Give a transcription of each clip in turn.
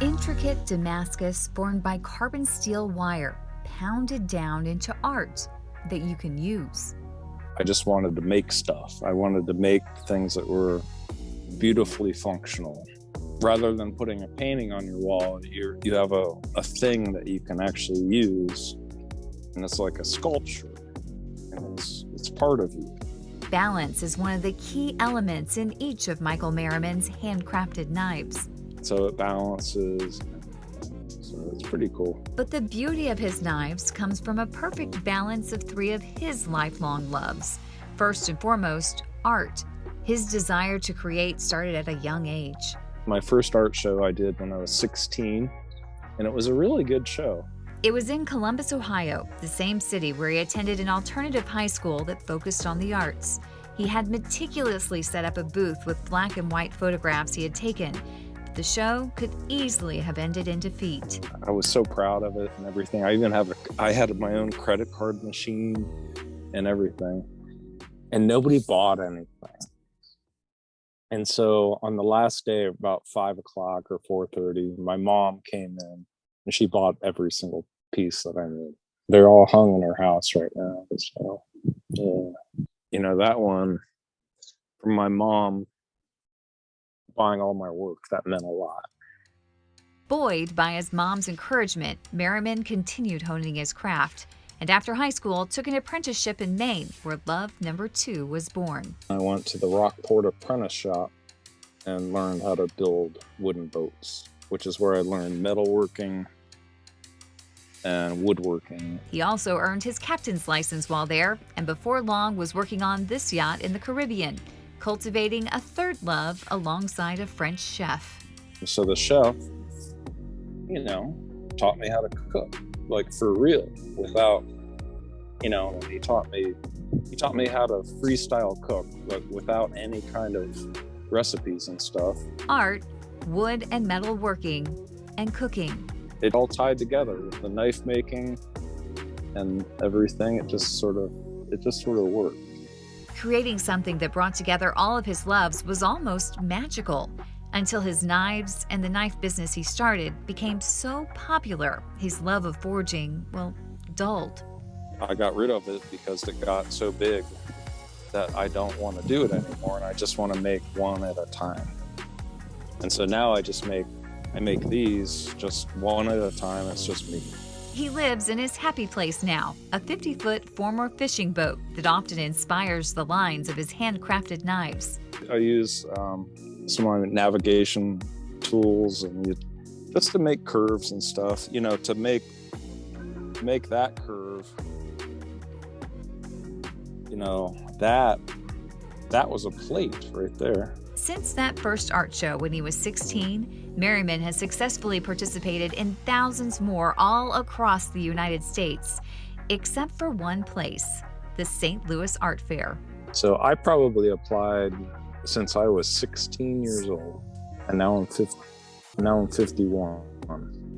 Intricate Damascus formed by carbon steel wire, pounded down into art that you can use. I just wanted to make stuff. I wanted to make things that were beautifully functional. Rather than putting a painting on your wall, you have a thing that you can actually use, and it's like a sculpture, and it's part of you. Balance is one of the key elements in each of Michael Merriman's handcrafted knives. So it balances, so it's pretty cool. But the beauty of his knives comes from a perfect balance of three of his lifelong loves. First and foremost, art. His desire to create started at a young age. My first art show I did when I was 16, and it was a really good show. It was in Columbus, Ohio, the same city where he attended an alternative high school that focused on the arts. He had meticulously set up a booth with black and white photographs he had taken. But the show could easily have ended in defeat. I was so proud of it and everything. I had my own credit card machine and everything, and nobody bought anything. And so on the last day, about 5 o'clock or 4:30, my mom came in and she bought every single piece that I made. They're all hung in her house right now. So, yeah. You know, that one from my mom buying all my work, that meant a lot. Buoyed by his mom's encouragement, Merriman continued honing his craft, and after high school took an apprenticeship in Maine, where love number 2 was born. I went to the Rockport Apprentice Shop and learned how to build wooden boats, which is where I learned metalworking and woodworking. He also earned his captain's license while there, and before long was working on this yacht in the Caribbean, cultivating a third love alongside a French chef. So the chef, you know, taught me how to cook, like for real, without, you know, he taught me how to freestyle cook, but without any kind of recipes and stuff. Art, wood and metal working, and cooking. It all tied together with the knife making and everything. It just sort of worked. Creating something that brought together all of his loves was almost magical, until his knives and the knife business he started became so popular, his love of forging, well, dulled. I got rid of it because it got so big that I don't want to do it anymore, and I just want to make one at a time. And so now I make these just one at a time. It's just me. He lives in his happy place now, a 50-foot former fishing boat that often inspires the lines of his handcrafted knives. I use some of my navigation tools and just to make curves and stuff, you know, to make that curve, you know, that was a plate right there. Since that first art show when he was 16, Merriman has successfully participated in thousands more all across the United States, except for one place, the St. Louis Art Fair. So I probably applied since I was 16 years old, and now I'm 51.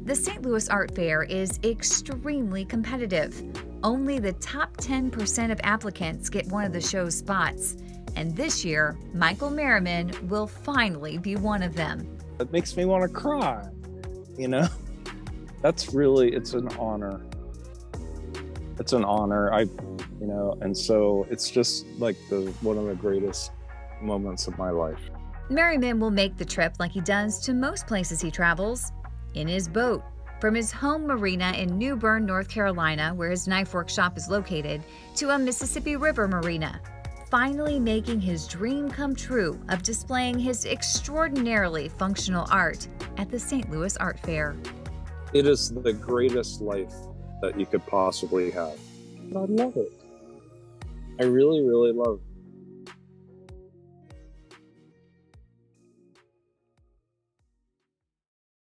The St. Louis Art Fair is extremely competitive. Only the top 10% of applicants get one of the show's spots. And this year, Michael Merriman will finally be one of them. It makes me want to cry, you know? It's an honor. It's an honor. And so it's just like one of the greatest moments of my life. Merriman will make the trip like he does to most places he travels, in his boat. From his home marina in New Bern, North Carolina, where his knife workshop is located, to a Mississippi River marina, finally making his dream come true of displaying his extraordinarily functional art at the St. Louis Art Fair. It is the greatest life that you could possibly have. I love it. I really, really love it.